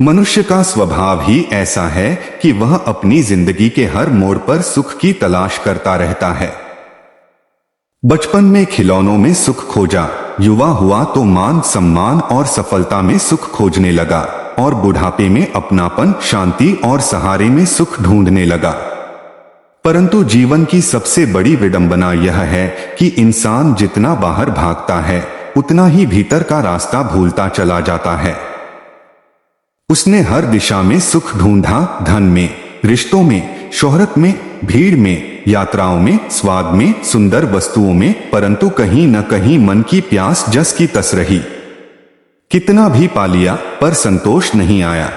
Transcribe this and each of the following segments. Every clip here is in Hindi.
मनुष्य का स्वभाव ही ऐसा है कि वह अपनी जिंदगी के हर मोड़ पर सुख की तलाश करता रहता है। बचपन में खिलौनों में सुख खोजा, युवा हुआ तो मान सम्मान और सफलता में सुख खोजने लगा, और बुढ़ापे में अपनापन, शांति और सहारे में सुख ढूंढने लगा। परंतु जीवन की सबसे बड़ी विडंबना यह है कि इंसान जितना बाहर भागता है उतना ही भीतर का रास्ता भूलता चला जाता है। उसने हर दिशा में सुख ढूंढा, धन में, रिश्तों में, शोहरत में, भीड़ में, यात्राओं में, स्वाद में, सुंदर वस्तुओं में, परंतु कहीं न कहीं मन की प्यास जस की तस रही। कितना भी पा लिया पर संतोष नहीं आया।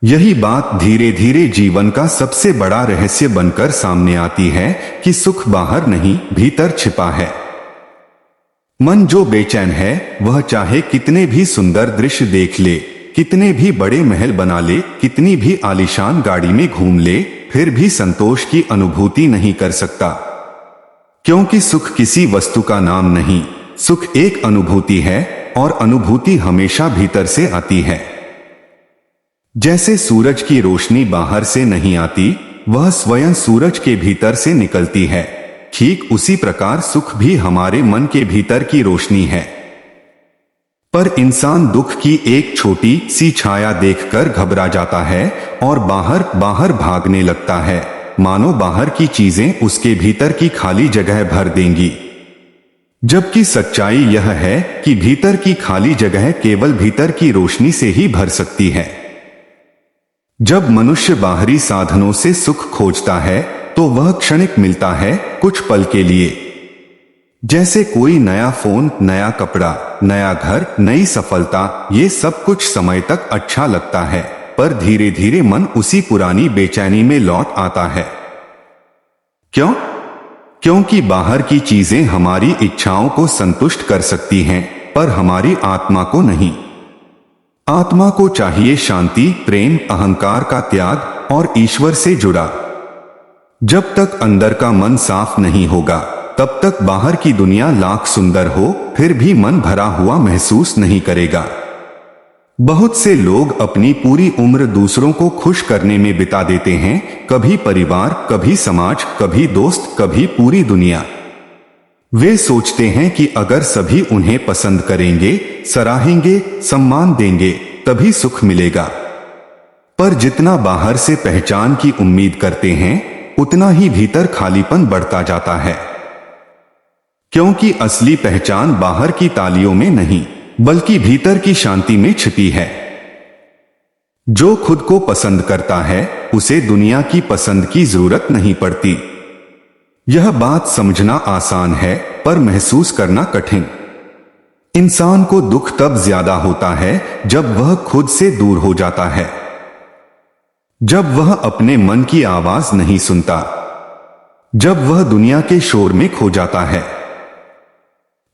यही बात धीरे धीरे जीवन का सबसे बड़ा रहस्य बनकर सामने आती है कि सुख बाहर नहीं, भीतर छिपा है। मन जो बेचैन है वह चाहे कितने भी सुंदर दृश्य देख ले, कितने भी बड़े महल बना ले, कितनी भी आलीशान गाड़ी में घूम ले, फिर भी संतोष की अनुभूति नहीं कर सकता। क्योंकि सुख किसी वस्तु का नाम नहीं, सुख एक अनुभूति है, और अनुभूति हमेशा भीतर से आती है। जैसे सूरज की रोशनी बाहर से नहीं आती, वह स्वयं सूरज के भीतर से निकलती है, ठीक उसी प्रकार सुख भी हमारे मन के भीतर की रोशनी है। पर इंसान दुख की एक छोटी सी छाया देखकर घबरा जाता है और बाहर भागने लगता है, मानो बाहर की चीजें उसके भीतर की खाली जगह भर देंगी। जबकि सच्चाई यह है कि भीतर की खाली जगह केवल भीतर की रोशनी से ही भर सकती है। जब मनुष्य बाहरी साधनों से सुख खोजता है तो वह क्षणिक मिलता है, कुछ पल के लिए। जैसे कोई नया फोन, नया कपड़ा, नया घर, नई सफलता, ये सब कुछ समय तक अच्छा लगता है, पर धीरे धीरे मन उसी पुरानी बेचैनी में लौट आता है। क्यों? क्योंकि बाहर की चीजें हमारी इच्छाओं को संतुष्ट कर सकती हैं, पर हमारी आत्मा को नहीं। आत्मा को चाहिए शांति, प्रेम, अहंकार का त्याग और ईश्वर से जुड़ा। जब तक अंदर का मन साफ नहीं होगा तब तक बाहर की दुनिया लाख सुंदर हो फिर भी मन भरा हुआ महसूस नहीं करेगा। बहुत से लोग अपनी पूरी उम्र दूसरों को खुश करने में बिता देते हैं, कभी परिवार, कभी समाज, कभी दोस्त, कभी पूरी दुनिया। वे सोचते हैं कि अगर सभी उन्हें पसंद करेंगे, सराहेंगे, सम्मान देंगे, तभी सुख मिलेगा। पर जितना बाहर से पहचान की उम्मीद करते हैं उतना ही भीतर खालीपन बढ़ता जाता है। क्योंकि असली पहचान बाहर की तालियों में नहीं बल्कि भीतर की शांति में छिपी है। जो खुद को पसंद करता है उसे दुनिया की पसंद की जरूरत नहीं पड़ती। यह बात समझना आसान है पर महसूस करना कठिन। इंसान को दुख तब ज्यादा होता है जब वह खुद से दूर हो जाता है, जब वह अपने मन की आवाज नहीं सुनता, जब वह दुनिया के शोर में खो जाता है,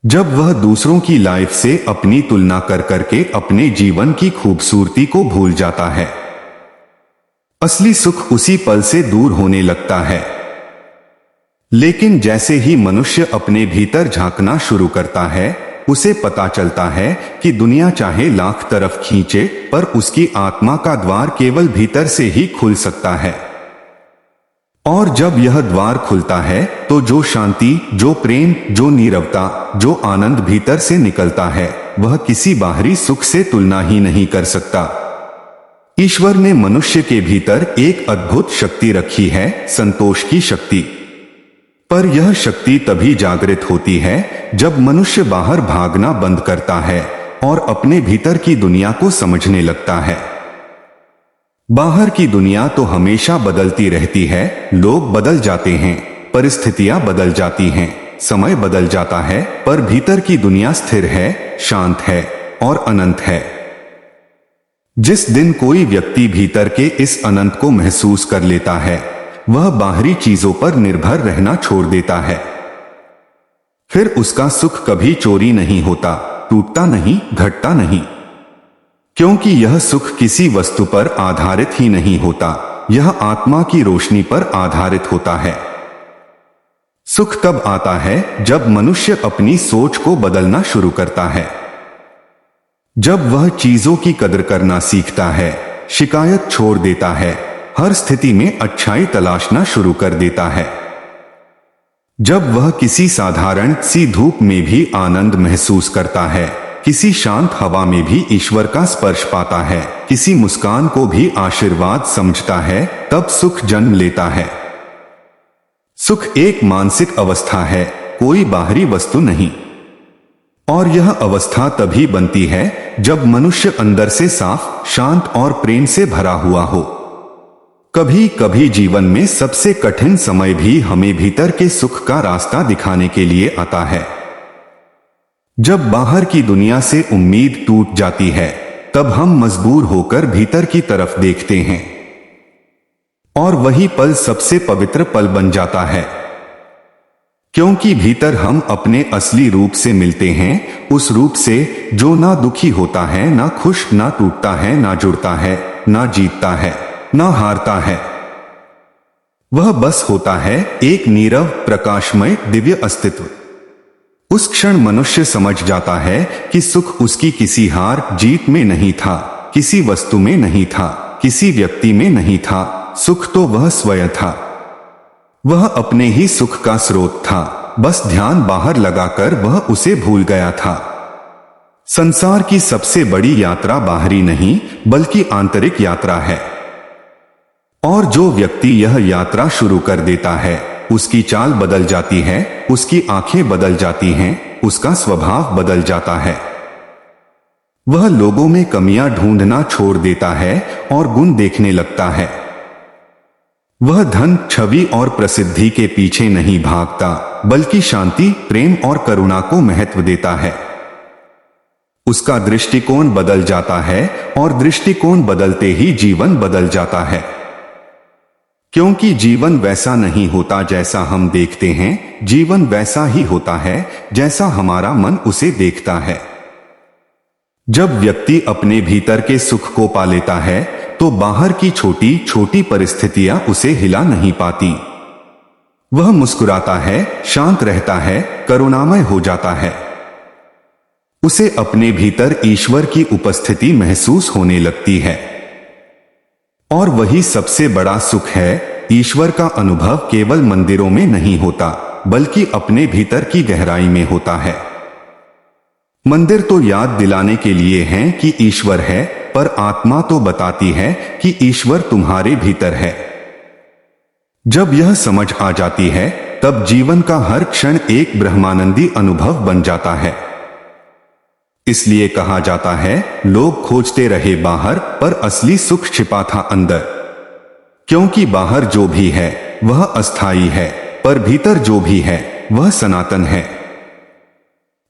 जब वह दूसरों की लाइफ से अपनी तुलना कर करके अपने जीवन की खूबसूरती को भूल जाता है। असली सुख उसी पल से दूर होने लगता है। लेकिन जैसे ही मनुष्य अपने भीतर झांकना शुरू करता है उसे पता चलता है कि दुनिया चाहे लाख तरफ खींचे पर उसकी आत्मा का द्वार केवल भीतर से ही खुल सकता है। और जब यह द्वार खुलता है तो जो शांति, जो प्रेम, जो नीरवता, जो आनंद भीतर से निकलता है वह किसी बाहरी सुख से तुलना ही नहीं कर सकता। ईश्वर ने मनुष्य के भीतर एक अद्भुत शक्ति रखी है, संतोष की शक्ति। पर यह शक्ति तभी जागृत होती है जब मनुष्य बाहर भागना बंद करता है और अपने भीतर की दुनिया को समझने लगता है। बाहर की दुनिया तो हमेशा बदलती रहती है, लोग बदल जाते हैं, परिस्थितियां बदल जाती हैं, समय बदल जाता है, पर भीतर की दुनिया स्थिर है, शांत है और अनंत है। जिस दिन कोई व्यक्ति भीतर के इस अनंत को महसूस कर लेता है वह बाहरी चीजों पर निर्भर रहना छोड़ देता है। फिर उसका सुख कभी चोरी नहीं होता, टूटता नहीं, घटता नहीं। क्योंकि यह सुख किसी वस्तु पर आधारित ही नहीं होता, यह आत्मा की रोशनी पर आधारित होता है। सुख तब आता है जब मनुष्य अपनी सोच को बदलना शुरू करता है। जब वह चीजों की कदर करना सीखता है, शिकायत छोड़ देता है, हर स्थिति में अच्छाई तलाशना शुरू कर देता है। जब वह किसी साधारण सी धूप में भी आनंद महसूस करता है, किसी शांत हवा में भी ईश्वर का स्पर्श पाता है, किसी मुस्कान को भी आशीर्वाद समझता है, तब सुख जन्म लेता है। सुख एक मानसिक अवस्था है, कोई बाहरी वस्तु नहीं। और यह अवस्था तभी बनती है जब मनुष्य अंदर से साफ, शांत और प्रेम से भरा हुआ हो। कभी कभी जीवन में सबसे कठिन समय भी हमें भीतर के सुख का रास्ता दिखाने के लिए आता है। जब बाहर की दुनिया से उम्मीद टूट जाती है, तब हम मजबूर होकर भीतर की तरफ देखते हैं, और वही पल सबसे पवित्र पल बन जाता है, क्योंकि भीतर हम अपने असली रूप से मिलते हैं, उस रूप से जो ना दुखी होता है, ना खुश, ना टूटता है, ना जुड़ता है, ना जीतता है, ना हारता है। वह बस होता है, एक नीरव, प्रकाशमय, दिव्य अस्तित्व। उस क्षण मनुष्य समझ जाता है कि सुख उसकी किसी हार जीत में नहीं था, किसी वस्तु में नहीं था, किसी व्यक्ति में नहीं था। सुख तो वह स्वयं था। वह अपने ही सुख का स्रोत था, बस ध्यान बाहर लगाकर वह उसे भूल गया था। संसार की सबसे बड़ी यात्रा बाहरी नहीं, बल्कि आंतरिक यात्रा है। और जो व्यक्ति यह यात्रा शुरू कर देता है, उसकी चाल बदल जाती है, उसकी आंखें बदल जाती हैं, उसका स्वभाव बदल जाता है। वह लोगों में कमियां ढूंढना छोड़ देता है और गुण देखने लगता है। वह धन, छवि और प्रसिद्धि के पीछे नहीं भागता, बल्कि शांति, प्रेम और करुणा को महत्व देता है। उसका दृष्टिकोण बदल जाता है, और दृष्टिकोण बदलते ही जीवन बदल जाता है। क्योंकि जीवन वैसा नहीं होता जैसा हम देखते हैं, जीवन वैसा ही होता है जैसा हमारा मन उसे देखता है। जब व्यक्ति अपने भीतर के सुख को पा लेता है, तो बाहर की छोटी छोटी परिस्थितियां उसे हिला नहीं पाती। वह मुस्कुराता है, शांत रहता है, करुणामय हो जाता है। उसे अपने भीतर ईश्वर की उपस्थिति महसूस होने लगती है। और वही सबसे बड़ा सुख है। ईश्वर का अनुभव केवल मंदिरों में नहीं होता, बल्कि अपने भीतर की गहराई में होता है। मंदिर तो याद दिलाने के लिए हैं कि ईश्वर है, पर आत्मा तो बताती है कि ईश्वर तुम्हारे भीतर है। जब यह समझ आ जाती है, तब जीवन का हर क्षण एक ब्रह्मानंदी अनुभव बन जाता है। इसलिए कहा जाता है, लोग खोजते रहे बाहर, पर असली सुख छिपा था अंदर। क्योंकि बाहर जो भी है वह अस्थाई है, पर भीतर जो भी है वह सनातन है।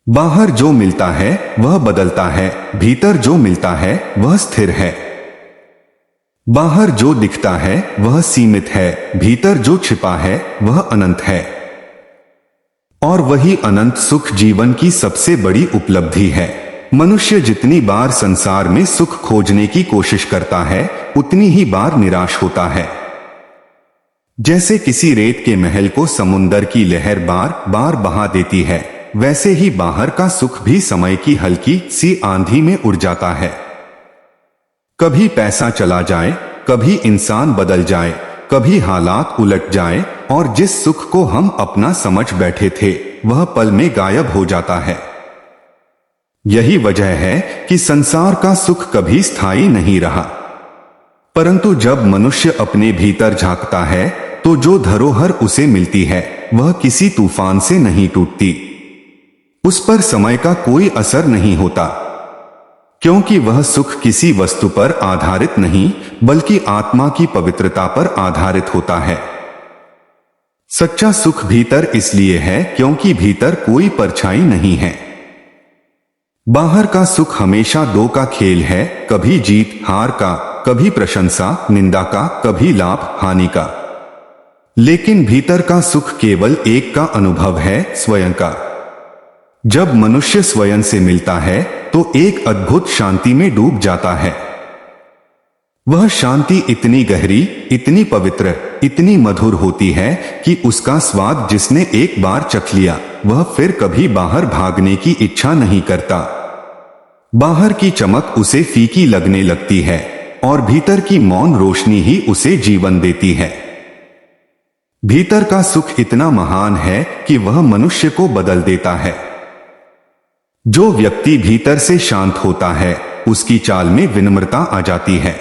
बाहर जो मिलता है वह बदलता है, भीतर जो मिलता है वह स्थिर है। बाहर जो दिखता है वह सीमित है, भीतर जो छिपा है वह अनंत है। और वही अनंत सुख जीवन की सबसे बड़ी उपलब्धि है। मनुष्य जितनी बार संसार में सुख खोजने की कोशिश करता है, उतनी ही बार निराश होता है। जैसे किसी रेत के महल को समुंदर की लहर बार बार बहा देती है, वैसे ही बाहर का सुख भी समय की हल्की सी आंधी में उड़ जाता है। कभी पैसा चला जाए, कभी इंसान बदल जाए, कभी हालात उलट जाए, और जिस सुख को हम अपना समझ बैठे थे वह पल में गायब हो जाता है। यही वजह है कि संसार का सुख कभी स्थायी नहीं रहा। परंतु जब मनुष्य अपने भीतर झांकता है, तो जो धरोहर उसे मिलती है वह किसी तूफान से नहीं टूटती। उस पर समय का कोई असर नहीं होता, क्योंकि वह सुख किसी वस्तु पर आधारित नहीं, बल्कि आत्मा की पवित्रता पर आधारित होता है। सच्चा सुख भीतर इसलिए है क्योंकि भीतर कोई परछाई नहीं है। बाहर का सुख हमेशा दो का खेल है, कभी जीत हार का, कभी प्रशंसा निंदा का, कभी लाभ हानि का। लेकिन भीतर का सुख केवल एक का अनुभव है, स्वयं का। जब मनुष्य स्वयं से मिलता है तो एक अद्भुत शांति में डूब जाता है। वह शांति इतनी गहरी, इतनी पवित्र, इतनी मधुर होती है कि उसका स्वाद जिसने एक बार चख लिया वह फिर कभी बाहर भागने की इच्छा नहीं करता। बाहर की चमक उसे फीकी लगने लगती है और भीतर की मौन रोशनी ही उसे जीवन देती है। भीतर का सुख इतना महान है कि वह मनुष्य को बदल देता है। जो व्यक्ति भीतर से शांत होता है उसकी चाल में विनम्रता आ जाती है।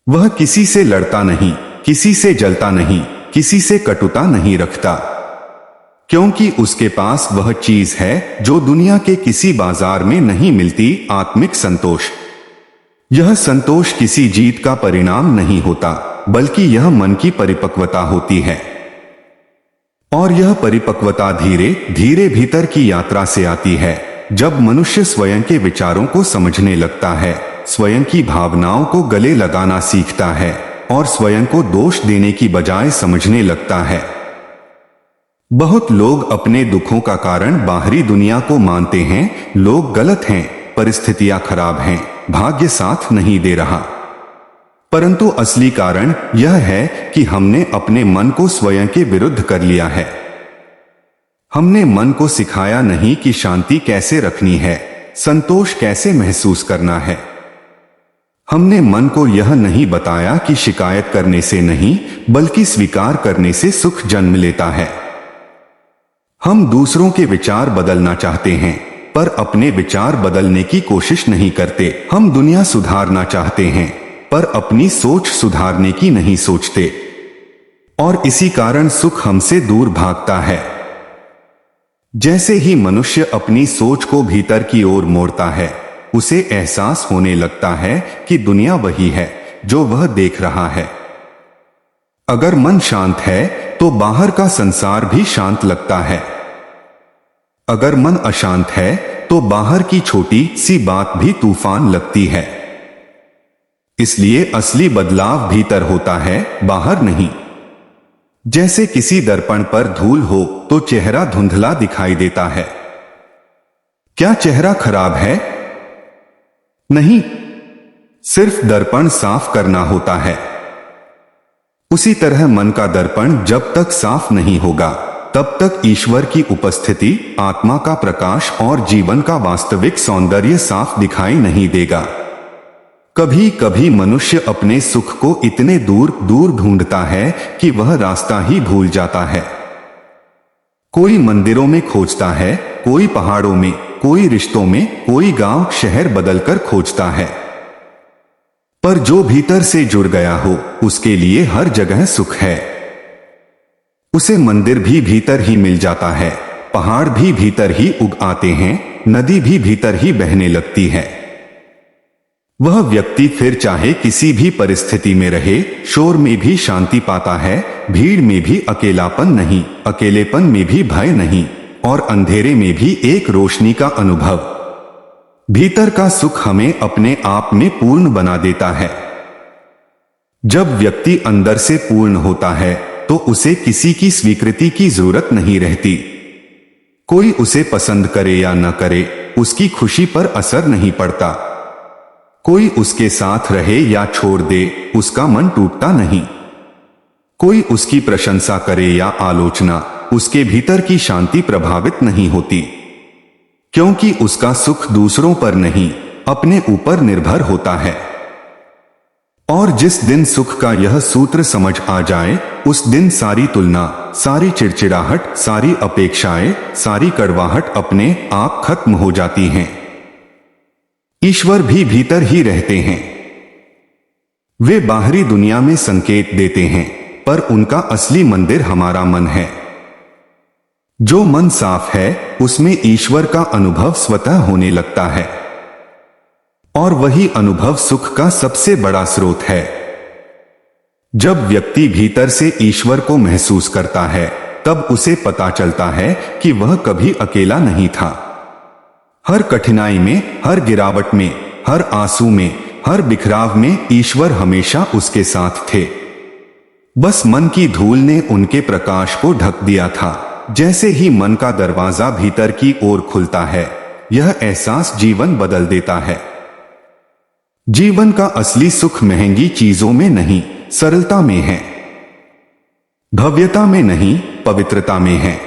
वह किसी से लड़ता नहीं, किसी से जलता नहीं, किसी से कटुता नहीं रखता, क्योंकि उसके पास वह चीज है जो दुनिया के किसी बाजार में नहीं मिलती, आत्मिक संतोष। यह संतोष किसी जीत का परिणाम नहीं होता, बल्कि यह मन की परिपक्वता होती है। और यह परिपक्वता धीरे धीरे भीतर की यात्रा से आती है, जब मनुष्य स्वयं के विचारों को समझने लगता है, स्वयं की भावनाओं को गले लगाना सीखता है और स्वयं को दोष देने की बजाय समझने लगता है। बहुत लोग अपने दुखों का कारण बाहरी दुनिया को मानते हैं। लोग गलत हैं, परिस्थितियां खराब हैं, भाग्य साथ नहीं दे रहा। परंतु असली कारण यह है कि हमने अपने मन को स्वयं के विरुद्ध कर लिया है। हमने मन को सिखाया नहीं कि शांति कैसे रखनी है, संतोष कैसे महसूस करना है। हमने मन को यह नहीं बताया कि शिकायत करने से नहीं, बल्कि स्वीकार करने से सुख जन्म लेता है। हम दूसरों के विचार बदलना चाहते हैं, पर अपने विचार बदलने की कोशिश नहीं करते। हम दुनिया सुधारना चाहते हैं, पर अपनी सोच सुधारने की नहीं सोचते, और इसी कारण सुख हमसे दूर भागता है। जैसे ही मनुष्य अपनी सोच को भीतर की ओर मोड़ता है, उसे एहसास होने लगता है कि दुनिया वही है जो वह देख रहा है। अगर मन शांत है तो बाहर का संसार भी शांत लगता है। अगर मन अशांत है तो बाहर की छोटी सी बात भी तूफान लगती है। इसलिए असली बदलाव भीतर होता है, बाहर नहीं। जैसे किसी दर्पण पर धूल हो तो चेहरा धुंधला दिखाई देता है। क्या चेहरा खराब है? नहीं, सिर्फ दर्पण साफ करना होता है। उसी तरह मन का दर्पण जब तक साफ नहीं होगा, तब तक ईश्वर की उपस्थिति, आत्मा का प्रकाश और जीवन का वास्तविक सौंदर्य साफ दिखाई नहीं देगा। कभी कभी मनुष्य अपने सुख को इतने दूर दूर ढूंढता है कि वह रास्ता ही भूल जाता है। कोई मंदिरों में खोजता है, कोई पहाड़ों में, कोई रिश्तों में, कोई गांव शहर बदलकर खोजता है। पर जो भीतर से जुड़ गया हो, उसके लिए हर जगह सुख है। उसे मंदिर भी भीतर ही मिल जाता है, पहाड़ भी भीतर ही उग आते हैं, नदी भी भीतर ही बहने लगती है। वह व्यक्ति फिर चाहे किसी भी परिस्थिति में रहे, शोर में भी शांति पाता है, भीड़ में भी अकेलापन नहीं, अकेलेपन में भी भय नहीं, और अंधेरे में भी एक रोशनी का अनुभव। भीतर का सुख हमें अपने आप में पूर्ण बना देता है। जब व्यक्ति अंदर से पूर्ण होता है तो उसे किसी की स्वीकृति की जरूरत नहीं रहती। कोई उसे पसंद करे या न करे, उसकी खुशी पर असर नहीं पड़ता। कोई उसके साथ रहे या छोड़ दे, उसका मन टूटता नहीं। कोई उसकी प्रशंसा करे या आलोचना, उसके भीतर की शांति प्रभावित नहीं होती, क्योंकि उसका सुख दूसरों पर नहीं, अपने ऊपर निर्भर होता है। और जिस दिन सुख का यह सूत्र समझ आ जाए, उस दिन सारी तुलना, सारी चिड़चिड़ाहट, सारी अपेक्षाएं, सारी कड़वाहट अपने आप खत्म हो जाती हैं। ईश्वर भी भीतर ही रहते हैं। वे बाहरी दुनिया में संकेत देते हैं, पर उनका असली मंदिर हमारा मन है। जो मन साफ है, उसमें ईश्वर का अनुभव स्वतः होने लगता है, और वही अनुभव सुख का सबसे बड़ा स्रोत है। जब व्यक्ति भीतर से ईश्वर को महसूस करता है, तब उसे पता चलता है कि वह कभी अकेला नहीं था। हर कठिनाई में, हर गिरावट में, हर आंसू में, हर बिखराव में ईश्वर हमेशा उसके साथ थे। बस मन की धूल ने उनके प्रकाश को ढक दिया था। जैसे ही मन का दरवाजा भीतर की ओर खुलता है, यह एहसास जीवन बदल देता है। जीवन का असली सुख महंगी चीजों में नहीं, सरलता में है। भव्यता में नहीं, पवित्रता में है।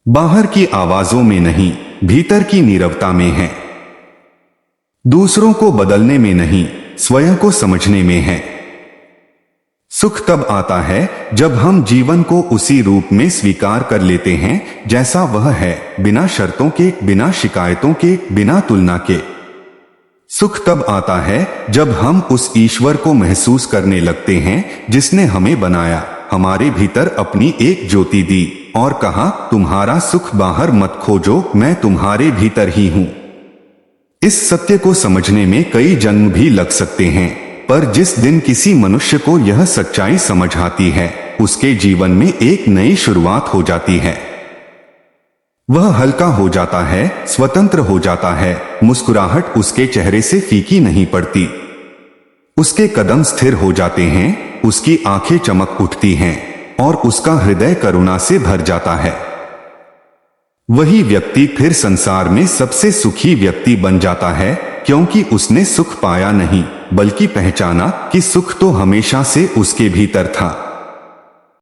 बाहर की आवाजों में नहीं, भीतर की नीरवता में है। दूसरों को बदलने में नहीं, स्वयं को समझने में है। सुख तब आता है जब हम जीवन को उसी रूप में स्वीकार कर लेते हैं जैसा वह है, बिना शर्तों के, बिना शिकायतों के, बिना तुलना के। सुख तब आता है जब हम उस ईश्वर को महसूस करने लगते हैं जिसने हमें बनाया, हमारे भीतर अपनी एक ज्योति दी और कहा, तुम्हारा सुख बाहर मत खोजो, मैं तुम्हारे भीतर ही हूं। इस सत्य को समझने में कई जन्म भी लग सकते हैं, पर जिस दिन किसी मनुष्य को यह सच्चाई समझ आती है, उसके जीवन में एक नई शुरुआत हो जाती है। वह हल्का हो जाता है, स्वतंत्र हो जाता है, मुस्कुराहट उसके चेहरे से फीकी नहीं पड़ती, उसके कदम स्थिर हो जाते हैं, उसकी आंखें चमक उठती हैं और उसका हृदय करुणा से भर जाता है। वही व्यक्ति फिर संसार में सबसे सुखी व्यक्ति बन जाता है, क्योंकि उसने सुख पाया नहीं, बल्कि पहचाना कि सुख तो हमेशा से उसके भीतर था।